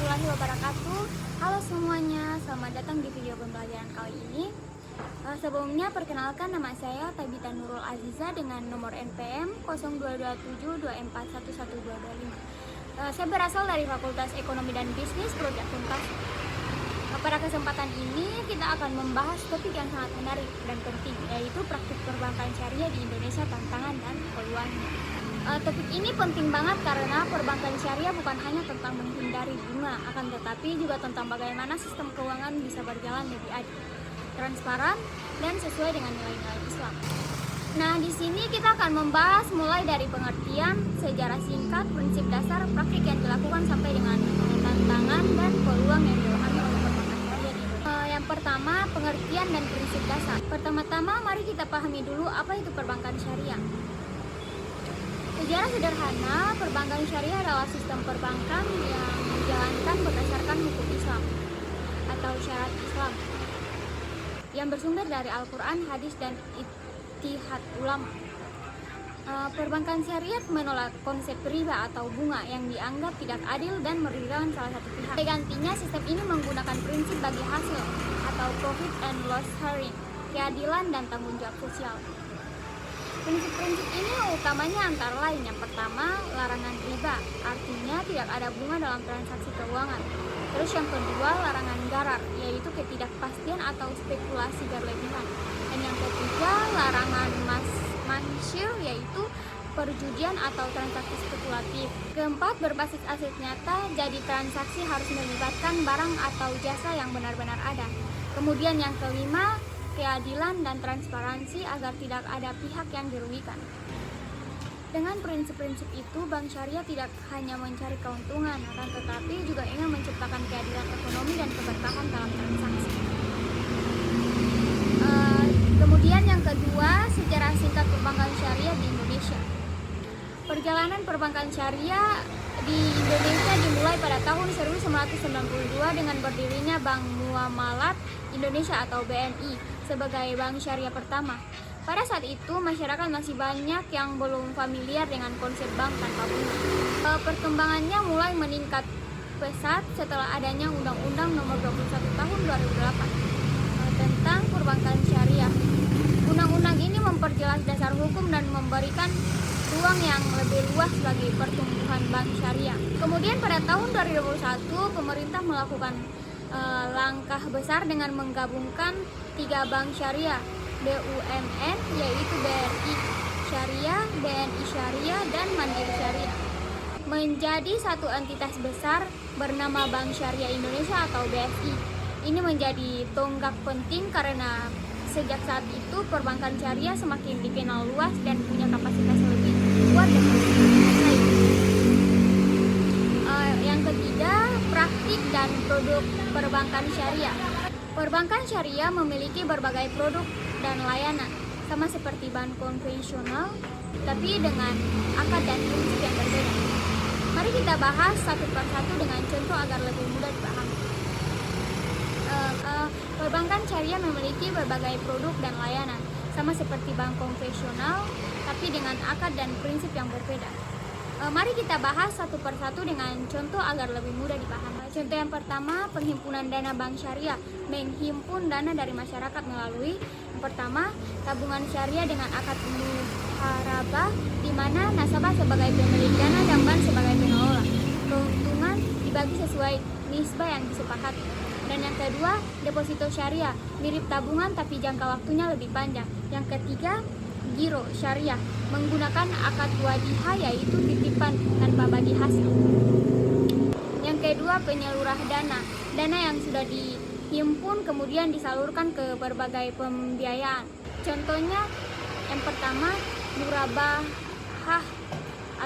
warahmatullahi wabarakatuh. Halo semuanya, selamat datang di video pembelajaran kali ini. Sebelumnya perkenalkan, nama saya Tabita Nurul Aziza dengan nomor NPM 0227241125. Saya berasal dari Fakultas Ekonomi dan Bisnis Prodi Akuntansi. Pada kesempatan ini kita akan membahas topik yang sangat menarik dan penting, yaitu praktik perbankan syariah di Indonesia, tantangan dan peluangnya. Topik ini penting banget karena perbankan syariah bukan hanya tentang menghindari bunga, akan tetapi juga tentang bagaimana sistem keuangan bisa berjalan lebih adil, transparan, dan sesuai dengan nilai-nilai Islam. Nah, di sini kita akan membahas mulai dari pengertian, sejarah singkat, prinsip dasar, praktik yang dilakukan sampai dengan tantangan dan peluang yang dialami oleh perbankan syariah di Indonesia. Yang pertama, pengertian dan prinsip dasar. Pertama-tama, mari kita pahami dulu apa itu perbankan syariah. Secara sederhana, perbankan syariah adalah sistem perbankan yang dijalankan berdasarkan hukum Islam atau syarat Islam yang bersumber dari Al-Quran, hadis, dan ijtihad ulama. Perbankan syariah menolak konsep riba atau bunga yang dianggap tidak adil dan merugikan salah satu pihak. Gantinya, sistem ini menggunakan prinsip bagi hasil atau profit and loss sharing, keadilan, dan tanggung jawab sosial. Prinsip-prinsip ini utamanya antara lain: yang pertama, larangan riba, artinya tidak ada bunga dalam transaksi keuangan. Terus yang kedua, larangan gharar, yaitu ketidakpastian atau spekulasi berlebihan. Dan yang ketiga, larangan mansyur, yaitu perjudian atau transaksi spekulatif. Keempat, berbasis aset nyata, jadi transaksi harus melibatkan barang atau jasa yang benar-benar ada. Kemudian yang kelima, keadilan dan transparansi agar tidak ada pihak yang dirugikan. Dengan prinsip-prinsip itu, bank syariah tidak hanya mencari keuntungan, akan tetapi juga ingin menciptakan keadilan ekonomi dan keberkahan dalam transaksi. Kemudian yang kedua, sejarah singkat perbankan syariah di Indonesia. Perjalanan perbankan syariah di Indonesia dimulai pada tahun 1992 dengan berdirinya Bank Muamalat Indonesia atau BNI sebagai bank syariah pertama. Pada saat itu, masyarakat masih banyak yang belum familiar dengan konsep bank tanpa bunga. Perkembangannya mulai meningkat pesat setelah adanya Undang-Undang Nomor 21 Tahun 2008 tentang perbankan syariah. Undang-undang ini memperjelas dasar hukum dan memberikan ruang yang lebih luas bagi pertumbuhan bank syariah. Kemudian pada tahun 2021, pemerintah melakukan langkah besar dengan menggabungkan 3 bank syariah BUMN, yaitu BRI Syariah, BNI Syariah, dan Mandiri Syariah, menjadi satu entitas besar bernama Bank Syariah Indonesia atau BSI. Ini menjadi tonggak penting karena sejak saat itu perbankan syariah semakin dikenal luas dan punya kapasitas lebih kuat dan bersaing. Yang ketiga, praktik dan produk perbankan syariah. Perbankan syariah memiliki berbagai produk dan layanan, sama seperti bank konvensional, tapi dengan akad dan prinsip yang berbeda. Mari kita bahas satu persatu dengan contoh agar lebih mudah dipahami. Perbankan syariah memiliki berbagai produk dan layanan, sama seperti bank konvensional, tapi dengan akad dan prinsip yang berbeda. Mari kita bahas satu persatu dengan contoh agar lebih mudah dipahami. Contoh yang pertama, penghimpunan dana bank syariah. Menghimpun dana dari masyarakat melalui yang pertama, tabungan syariah dengan akad muharabah, di mana nasabah sebagai pemilik dana dan bank sebagai pengelola. Keuntungan dibagi sesuai nisbah yang disepakati. Dan yang kedua, deposito syariah, mirip tabungan tapi jangka waktunya lebih panjang. Yang ketiga, giro syariah, menggunakan akad wadihah, yaitu titipan tanpa bagi hasil. Yang kedua, penyalurah dana, dana yang sudah dihimpun kemudian disalurkan ke berbagai pembiayaan. Contohnya, yang pertama, murabahah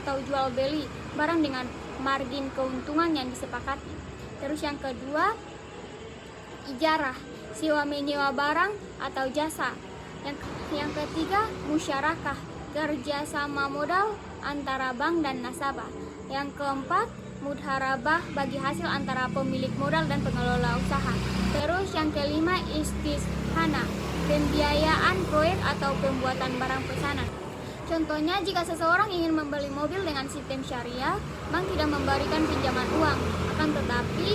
atau jual beli barang dengan margin keuntungan yang disepakati. Terus yang kedua, ijarah, sewa menyewa barang atau jasa. Yang ketiga, musyarakah, kerjasama modal antara bank dan nasabah. Yang keempat, mudharabah, bagi hasil antara pemilik modal dan pengelola usaha. Terus yang kelima, istishana, pembiayaan proyek atau pembuatan barang pesanan. Contohnya, jika seseorang ingin membeli mobil dengan sistem syariah, bank tidak memberikan pinjaman uang. Akan tetapi,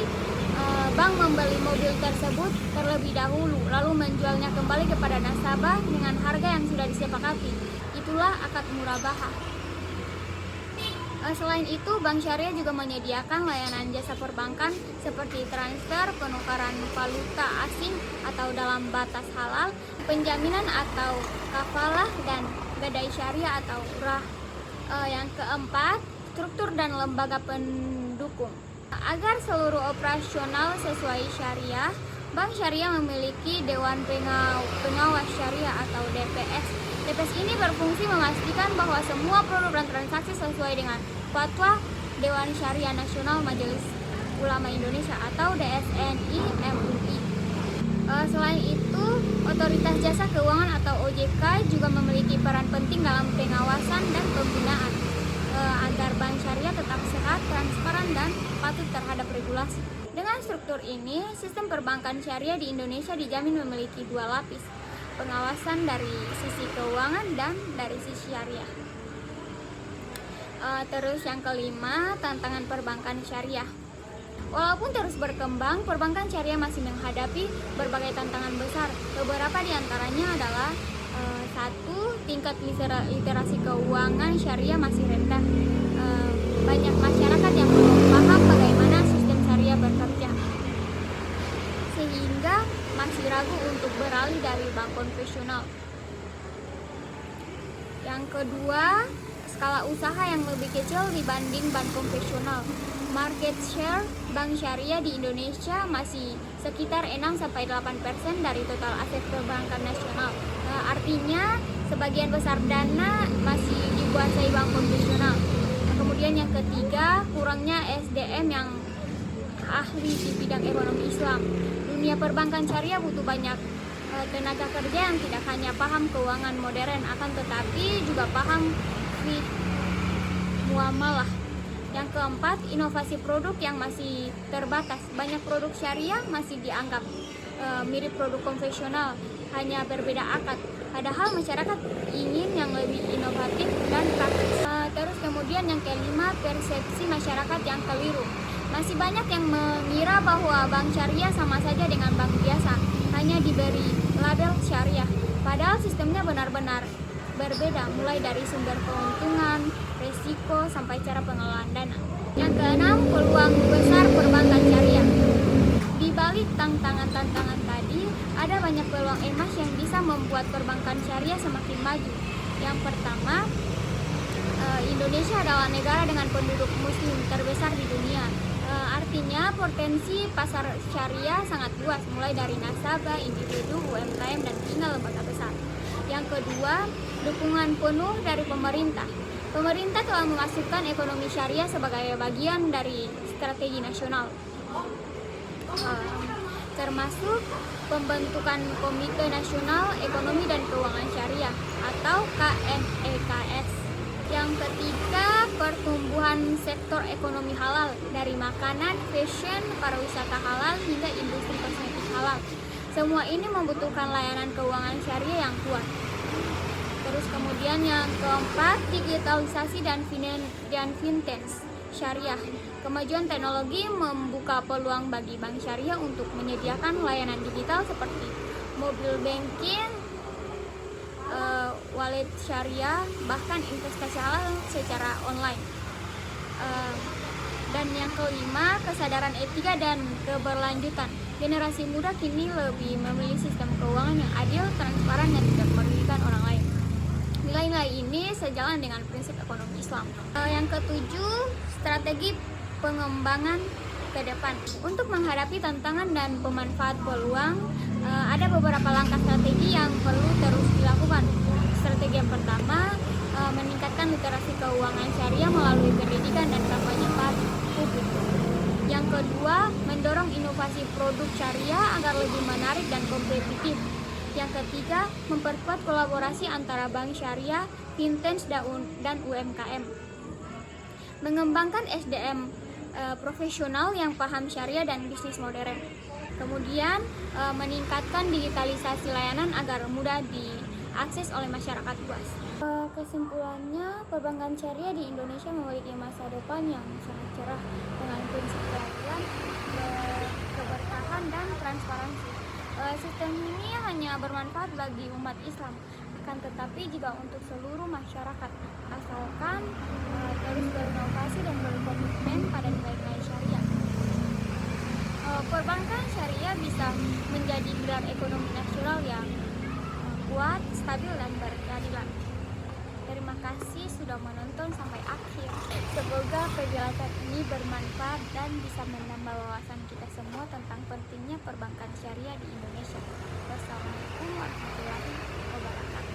bank membeli mobil tersebut terlebih dahulu, lalu menjualnya kembali kepada nasabah dengan harga yang sudah disepakati. Itulah akad murabahah. Selain itu, bank syariah juga menyediakan layanan jasa perbankan seperti transfer, penukaran valuta asing atau dalam batas halal, penjaminan atau kafalah, dan gadai syariah atau urah. Yang keempat, struktur dan lembaga pendukung. Agar seluruh operasional sesuai syariah, bank syariah memiliki Dewan Pengawas Syariah atau DPS. DPS ini berfungsi memastikan bahwa semua produk dan transaksi sesuai dengan fatwa Dewan Syariah Nasional Majelis Ulama Indonesia atau DSNI MUI. Selain itu, Otoritas Jasa Keuangan atau OJK juga memiliki peran penting dalam pengawasan dan pembinaan agar bank syariah tetap sehat, transparan, dan patuh terhadap regulasi. Dengan struktur ini, sistem perbankan syariah di Indonesia dijamin memiliki dua lapis, pengawasan dari sisi keuangan dan dari sisi syariah. Terus yang kelima, tantangan perbankan syariah. Walaupun terus berkembang, perbankan syariah masih menghadapi berbagai tantangan besar. Beberapa di antaranya adalah satu, tingkat literasi keuangan syariah masih rendah. Banyak masyarakat yang belum paham bagaimana sistem syariah bekerja, sehingga masih ragu untuk beralih dari bank konvensional. Yang kedua, skala usaha yang lebih kecil dibanding bank konvensional. Market share bank syariah di Indonesia masih sekitar 6-8% dari total aset perbankan nasional. Artinya sebagian besar dana masih dikuasai bank konvensional. Kemudian yang ketiga, kurangnya SDM yang ahli di bidang ekonomi Islam. Dunia perbankan syariah butuh banyak tenaga kerja yang tidak hanya paham keuangan modern, akan tetapi juga paham muamalah. Yang keempat, inovasi produk yang masih terbatas. Banyak produk syariah masih dianggap mirip produk konvensional, hanya berbeda akad. Padahal masyarakat ingin yang lebih inovatif dan praktis. Terus kemudian yang kelima, persepsi masyarakat yang keliru. Masih banyak yang mengira bahwa bank syariah sama saja dengan bank biasa, hanya diberi label syariah. Padahal sistemnya benar-benar berbeda, mulai dari sumber keuntungan, resiko, sampai cara pengelolaan dana. Yang keenam, peluang besar perbankan syariah. Di balik tantangan-tantangan tadi, ada banyak peluang emas yang bisa membuat perbankan syariah semakin maju. Yang pertama, Indonesia adalah negara dengan penduduk muslim terbesar di dunia. Artinya potensi pasar syariah sangat luas, mulai dari nasabah, individu, UMKM, dan hingga lembaga besar. Yang kedua, dukungan penuh dari pemerintah. Pemerintah telah memasukkan ekonomi syariah sebagai bagian dari strategi nasional, termasuk pembentukan Komite Nasional Ekonomi dan Keuangan Syariah atau KNEKS. Yang ketiga, pertumbuhan sektor ekonomi halal, dari makanan, fashion, pariwisata halal, hingga industri kosmetik halal. Semua ini membutuhkan layanan keuangan syariah yang kuat. Terus kemudian yang keempat, digitalisasi dan fintech syariah. Kemajuan teknologi membuka peluang bagi bank syariah untuk menyediakan layanan digital seperti mobile banking, wallet syariah, bahkan investasi halal secara online. Dan yang kelima, kesadaran etika dan keberlanjutan. Generasi muda kini lebih memilih sistem keuangan yang adil, transparan, dan tidak merugikan orang lain. Nilai-nilai ini sejalan dengan prinsip ekonomi Islam. Yang ketujuh, strategi pengembangan ke depan. Untuk menghadapi tantangan dan pemanfaat peluang, ada beberapa langkah strategi yang perlu terus dilakukan. Strategi yang pertama, meningkatkan literasi keuangan syariah melalui pendidikan dan kampanye publik. Yang kedua, mendorong inovasi produk syariah agar lebih menarik dan kompetitif. Yang ketiga, memperkuat kolaborasi antara bank syariah, fintech, dan UMKM. Mengembangkan SDM profesional yang paham syariah dan bisnis modern. Kemudian, meningkatkan digitalisasi layanan agar mudah diakses oleh masyarakat luas. Kesimpulannya, perbankan syariah di Indonesia memiliki masa depan yang sangat cerah dengan prinsip keadilan, keberkahan, dan transparansi. Sistem ini hanya bermanfaat bagi umat Islam, akan tetapi juga untuk seluruh masyarakat, asalkan terus berinovasi dan berkomitmen pada nilai-nilai syariah. Perbankan syariah bisa menjadi pilar ekonomi nasional yang kuat, stabil, dan berkeadilan. Terima kasih sudah menonton sampai akhir. Semoga penjelasan ini bermanfaat dan bisa menambah wawasan kita semua tentang pentingnya perbankan syariah di Indonesia. Wassalamualaikum warahmatullahi wabarakatuh.